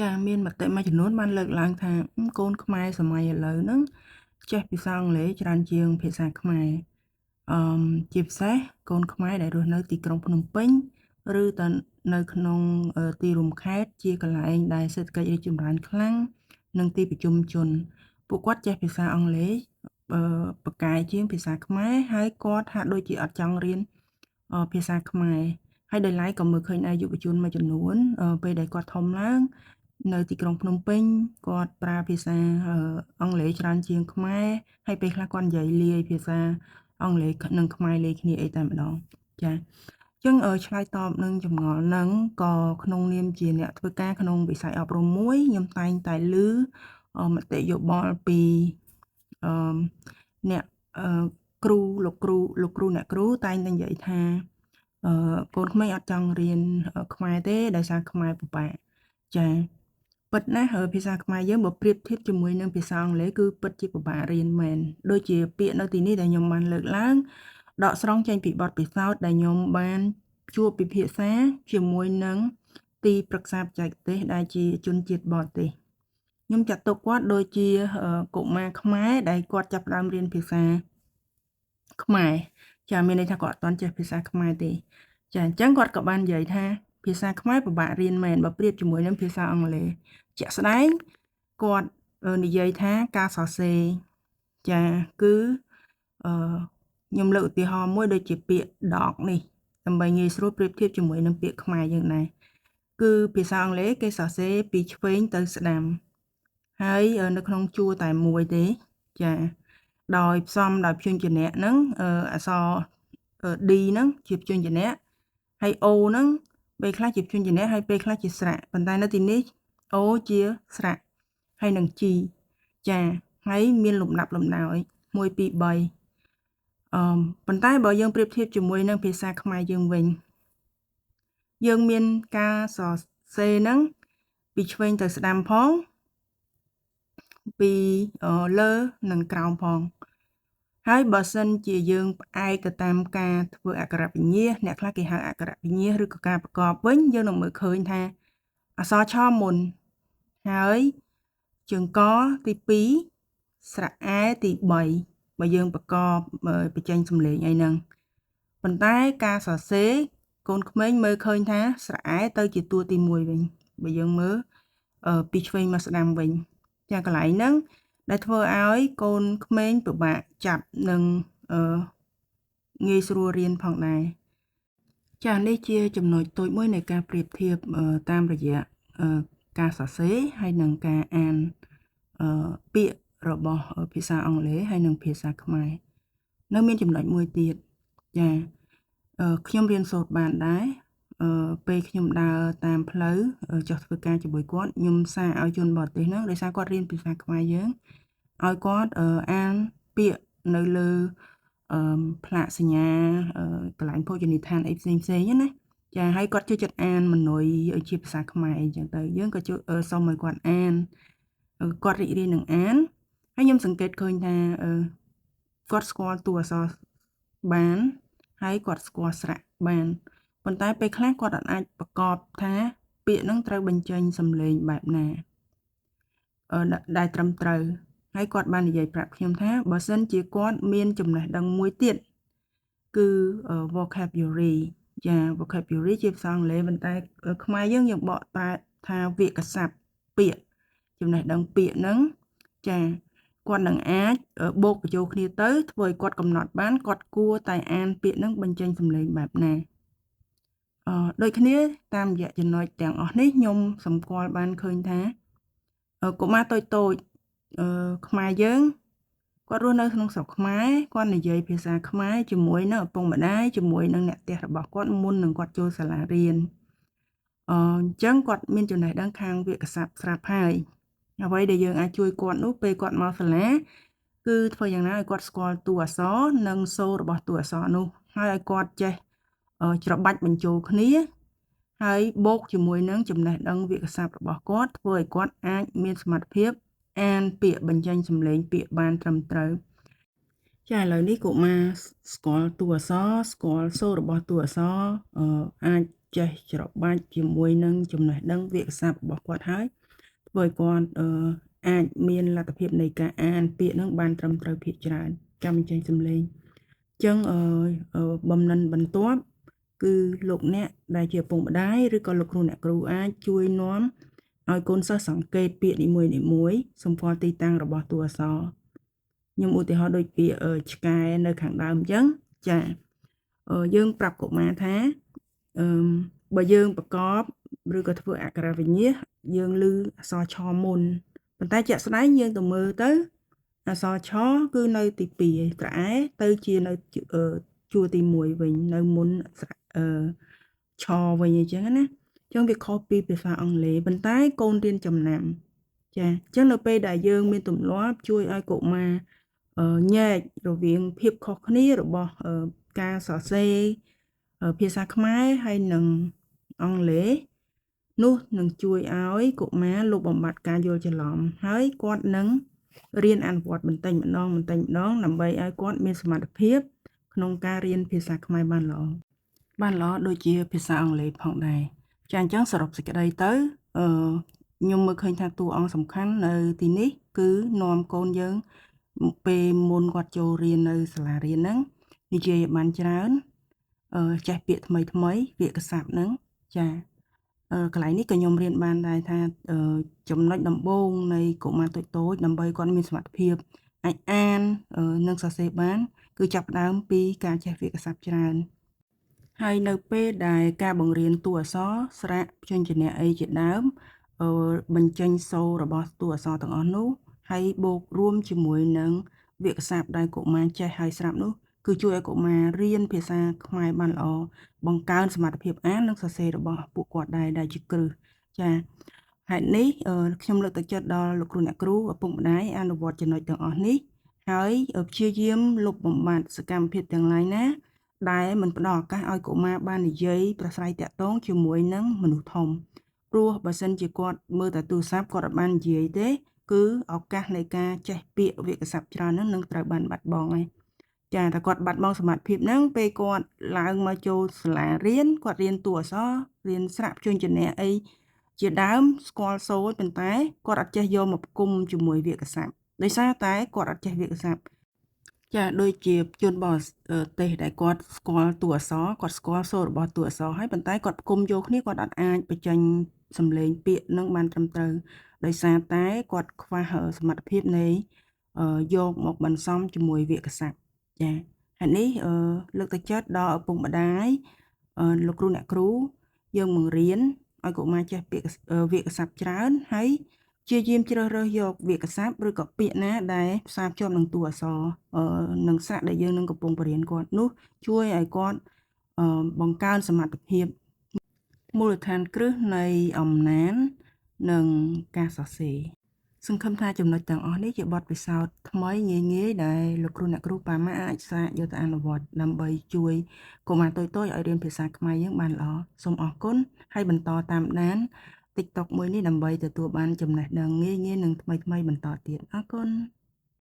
ចាមានមតិមួយចំនួនបានលើកឡើងថាកូនខ្មែរសម័យឥឡូវហ្នឹងចេះភាសាអង់គ្លេសច្រើនជាងភាសាខ្មែរអឺជាពិសេសកូនខ្មែរដែលរស់នៅទីក្រុងភ្នំពេញឬទៅនៅក្នុងទីរួមខេត្តជាកន្លែងដែលសេដ្ឋកិច្ចរីកចម្រើនខ្លាំងនិងទីប្រជុំជនពួកគាត់ចេះភាសាអង់គ្លេសប្រកែកជាងភាសាខ្មែរហើយគាត់ហាក់ដូចជាអត់ចង់រៀនភាសាខ្មែរហើយដោយឡែកក៏មើលឃើញដែរយុវជនមួយចំនួនពេលដែលគាត់ធំឡើងនៅទីក្រុងភ្នំពេញគាត់ប្រើភាសាអង់គ្លេសច្រើនជាងខ្មែរហើយពេលខ្លះគាត់និយាយលាយភាសាអង់គ្លេសនិងខ្មែរលាយគ្នាអីតែម្ដងចាអញ្ចឹងឆ្លើយតបនឹងចម្ងល់ហ្នឹងក៏ក្នុងនាមជាអ្នកធ្វើការក្នុងវិស័យអប់រំមួយខ្ញុំតែងតែឮមតិយោបល់ពីអ្នកគ្រូលោកគ្រូអ្នកគ្រូតែងតែនិយាយថាកូនក្មេងអត់ចង់រៀនខ្មែរទេដោយសារខ្មែរពិបាកចាពិតណាស់ភាសាខ្មែរយើងបើប្រៀបធៀបជាមួយនឹងភាសាអង់គ្លេសគឺពិតជាពិបាករៀនមែនដូចជាពាក្យនៅទីនេះដែលខ្ញុំបានលើកឡើងដកស្រង់ចេញពីបទពិសោធន៍ដែលខ្ញុំបានជួបពិភាក្សាជាមួយនឹងទីប្រឹក្សាបច្ចេកទេសដែលជាជនជាតិបរទេសខ្ញុំចាត់ទុកគាត់ដូចជាកុមារខ្មែរដែលគាត់ចាប់ផ្ដើមរៀនភាសាខ្មែរចាមានន័យថាគាត់អត់ទាន់ចេះភាសាខ្មែរទេចាអញ្ចឹងគាត់ក៏បាននិយាយថាភាសាខ្មែរពិបាករៀនមែនបើប្រៀបជាមួយនឹងភាសាអង់គ្លេសជាក់ស្ដែងគាត់និយាយថាការសរសេរចាគឺខ្ញុំលើកឧទាហរណ៍មួយដូចជាពាក្យ dog នេះដើម្បីងាយស្រួលប្រៀបធៀបជាមួយនឹងពាក្យខ្មែរយើងដែរគឺភាសាអង់គ្លេសគេសរសេរពីឆ្វេងទៅស្ដាំហើយនៅក្នុងជួរតែមួយទេចាដោយផ្សំដោយព្យញ្ជនៈហ្នឹងអក្សរD ហ្នឹងជាព្យញ្ជនៈហើយ O ហ្នឹងពេលខ្លះជាព្យញ្ជនៈហើយពេលខ្លះជាស្រៈប៉ុន្តែនៅទីនេះ O ជាស្រៈហើយនឹង G ចាហើយមានលំដាប់លំដោយ1 2 3ប៉ុន្តែបើយើងប្រៀបធៀបជាមួយនឹងភាសាខ្មែរយើងវិញយើងមានការសរសេរហ្នឹងពីឆ្វេងទៅស្ដាំផងពីលើនិងក្រោមផងហើយបើសិនជាយើងផ្អែកទៅតាមការធ្វើអក្ខរវិញ្ញាសអ្នកខ្លះគេហៅអក្ខរវិញ្ញាសឬក៏ការប្រកបវិញយើងនឹងមើលឃើញថាអក្សរឆមុនហើយជើងកទី2ស្រៈអែទី3បើយើងប្រកបបញ្ចេញសំឡេងអីហ្នឹងប៉ុន្តែការសរសេរកូនក្មេងមើលឃើញថាស្រៈអែទៅជាតួទី1វិញបើយើងមើលពីឆ្វេងមកស្ដាំវិញចាកន្លែងហ្នឹងដែលធ្វើឲ្យកូនក្មេងពិបាកចាប់និងងាយស្រួលរៀនផងដែរចានេះជាចំណុចតូចមួយនៃការប្រៀបធៀបតាមរយៈការសរសេរហើយនិងការអានពាក្យរបស់ភាសាអង់គ្លេសហើយនិងភាសាខ្មែរនៅមានចំណុចមួយទៀតចាខ្ញុំរៀនសូត្របានដែរពេលខ្ញុំដើរតាមផ្លូវចុះធ្វើការជាមួយគាត់ខ្ញុំសារឲ្យជនបរទេសហ្នឹងដោយសារគាត់រៀនភាសាខ្មែរយើងឲ្យគាត់អានពាក្យនៅលើផ្លាកសញ្ញាកន្លែងភោជនីយដ្ឋានអីផ្សេងណាចាហើយគាត់ជួយចិត្តអានមនុយជាភាសាខ្មែរអីចឹងទៅយើងក៏ជួយសុំឲ្យគាត់អានគាត់រីករាយនឹងអានហើយខ្ញុំសង្កេតឃើញថាគាត់ស្គាល់តួអក្សរបានហើយគាត់ស្គាល់ស្រៈបានប៉ុន្តែពេលខ្លះគាត់អាចប្រកបថាពាក្យហ្នឹងត្រូវបញ្ចេញសំឡេងបែបណាដែលត្រឹមត្រូវហើយគាត់បាននិយាយប្រាប់ខ្ញុំថាបើសិនជាគាត់មានចំណេះដឹងមួយទៀតគឺ vocabulary ចា vocabulary ជាភាសាអង់គ្លេសប៉ុន្តែខ្មែរយើងបកតែថាវាក្យស័ព្ទពាក្យចំណេះដឹងពាក្យហ្នឹងចាគាត់នឹងអាចបូកបញ្ចូលគ្នាទៅធ្វើឲ្យគាត់កំណត់បានគាត់គួរតែអានពាក្យហ្នឹងបញ្ចេញសំឡេងបែបណាដូចគ្នាតាមរយៈចំណុចទាំងអស់នេះខ្ញុំសម្គាល់បានឃើញថាកុមារតូចខ្មែរយើងគាត់រស់នៅក្នុងស្រុកខ្មែរគាត់និយាយភាសាខ្មែរជាមួយនឹងឪពុកម្ដាយជាមួយនឹងអ្នកផ្ទះរបស់គាត់មុននឹងគាត់ចូលសាលារៀនអញ្ចឹងគាត់មានចំណេះដឹងខាងវាក្យស័ព្ទស្រាប់ហើយអ្វីដែលយើងអាចជួយគាត់នោះពេលគាត់មកសាលាគឺធ្វើយ៉ាងណាឲ្យគាត់ស្គាល់តួអក្សរនិងសូររបស់តួអក្សរនោះហើយឲ្យគាត់ចេះច្របាច់បញ្ចូលគ្នាហើយបូកជាមួយនឹងចំណេះដឹងវាក្យស័ព្ទរបស់គាត់ធ្វើឲ្យគាត់អាចមានសមត្ថភាពអានពាក្យបញ្ចេញសំឡេងពាក្យបានត្រឹមត្រូវចាឥឡូវនេះកុមារស្គាល់តួអក្សរស្គាល់សូររបស់តួអក្សរអាច ចេះច្របាច់ជាមួយនឹងចំណេះដឹងវាក្យសព្ទរបស់គាត់ហើយធ្វើឲ្យគាត់អាចមានលទ្ធភាពនៃការអានពាក្យហ្នឹងបានត្រឹមត្រូវភាគច្រើនការបញ្ចេញសំឡេងអញ្ចឹងបំណិនបន្ទាប់គឺលោកអ្នកដែលជាឪពុកម្ដាយឬក៏លោកគ្រូអ្នកគ្រូអាចជួយនាំឲ្យកូនសិស្សសង្កេតពាក្យនីមួយៗសម្គាល់ទីតាំងរបស់តួអក្សរខ្ញុំឧទាហរណ៍ដូចពាក្យឆ្កែនៅខាងដើមអញ្ចឹងចាយើងប្រាប់កុមារថាបើយើងប្រកបឬក៏ធ្វើអក្ខរវិញ្ញាសយើងឮអក្សរឆមុនប៉ុន្តែជាក់ស្ដែងយើងទៅមើលទៅអក្សរឆគឺនៅទី2ត្រអែទៅជានៅជួរទី1វិញនៅមុនឆវិញអញ្ចឹងណាអញ្ចឹងវាខុសពីភាសាអង់គ្លេសប៉ុន្តែកូនរៀនចំណាំចាអញ្ចឹងនៅពេលដែលយើងមានទម្លាប់ជួយឲ្យកុមារញែករវាងភាពខុសគ្នារបស់ការសរសេរភាសាខ្មែរហើយនិងអង់គ្លេសនោះនឹងជួយឲ្យកុមារលុបបំបាត់ការយល់ច្រឡំហើយគាត់នឹងរៀនអនុវត្តបន្តិចម្ដងដើម្បីឲ្យគាត់មានសមត្ថភាពក្នុងការរៀនភាសាខ្មែរបានល្អដូចជាភាសាអង់គ្លេសផងដែរចាអញ្ចឹងសរុបសេចក្តីទៅខ្ញុំមើលឃើញថាតួអង្គសំខាន់នៅទីនេះគឺនាំកូនយើងពេលមុនគាត់ចូលរៀននៅសាលារៀនហ្នឹងនិយាយឲ្យបានច្រើនចេះពាក្យថ្មីវាក្យសព្ទហ្នឹងចាកន្លែងនេះក៏ខ្ញុំរៀនបានដែរថាចំណុចដំបូងនៃកុមារតូចៗដើម្បីគាត់មានសមត្ថភាពអាចអាននិងសរសេរបានគឺចាប់ផ្ដើមពីការចេះវាក្យសព្ទច្រើនហើយនៅពេលដែលការបង្រៀនតួអក្សរស្រៈព្យញ្ជនៈអីជាដើមបញ្ចេញសូររបស់តួអក្សរទាំងអស់នោះហើយបូករួមជាមួយនឹងវាក្យសព្ទដែលកុមារចេះហើយស្រាប់នោះគឺជួយឲ្យកុមាររៀនភាសាខ្មែរបានល្អបង្កើនសមត្ថភាពអាននិងសរសេររបស់ពួកគាត់ដែលជាគ្រឹះចាហេតុនេះខ្ញុំលើកទឹកចិត្តដល់លោកគ្រូអ្នកគ្រូឪពុកម្ដាយអនុវត្តចំណុចទាំងអស់នេះហើយព្យាយាមលុបបំបាត់សកម្មភាពទាំងឡាយណាដែលមិនផ្ដល់ឱកាសឲ្យកុមារបាននិយាយប្រស្រ័យតាក់ទងជាមួយនឹងមនុស្សធំព្រោះបើសិនជាគាត់មើលតែទូរស័ព្ទគាត់អត់បាននិយាយទេគឺឱកាសនៃការចេះពាក្យវាក្យសព្ទច្រើននឹងត្រូវបានបាត់បង់ហើយចាតែគាត់បាត់បង់សមត្ថភាពហ្នឹងពេលគាត់ឡើងមកចូលសាលារៀនគាត់រៀនតួអក្សររៀនស្រៈព្យញ្ជនៈអីជាដើមស្គាល់សូរប៉ុន្តែគាត់អត់ចេះយកមកផ្គុំជាមួយវាក្យសព្ទដោយសារតែគាត់អត់ចេះវាក្យសព្ទចាដូចជាជនបរទេសដែលគាត់ស្គាល់តួអក្សរគាត់ស្គាល់សូររបស់តួអក្សរហើយប៉ុន្តែគាត់ផ្គុំយកគ្នាគាត់អត់អាចបញ្ចេញសំឡេងពាក្យនឹងបានត្រឹមត្រូវដោយសារតែគាត់ខ្វះសមត្ថភាពនៃយកមកបន្សំជាមួយវាក្យសព្ទចាហេតុនេះលើកទឹកចិត្តដល់ឪពុកម្ដាយលោកគ្រូអ្នកគ្រូយើងបង្រៀនឲ្យកុមារចេះពាក្យវាក្យសព្ទច្រើនហើយជាយាមជ្រើសរើសយកវាក្យសព្ទឬក៏ពាក្យណាដែលផ្សារភ្ជាប់នឹងតួអក្សរនិងស្រៈដែលយើងនឹងកំពុងបរៀនគាត់នោះជួយឲ្យគាត់បង្កើនសមត្ថភាពមូលដ្ឋានគ្រឹះនៃអំណាននិងការសរសេរសង្ឃឹមថាចំណុចទាំងអស់នេះជាបទពិសោធន៍ថ្មីងាយៗដែលលោកគ្រូអ្នកគ្រូប៉ាម៉ាអាចសាកយកទៅអនុវត្តដើម្បីជួយកុមារតូចៗឲ្យរៀនភាសាខ្មែរយើងបានល្អសូមអរគុណហើយបន្តតាមដាន TikTok មួយនេះដើម្បីទទួលបានចំណេះដឹងងាយៗនិងថ្មីៗបន្តទៀតអរគុណ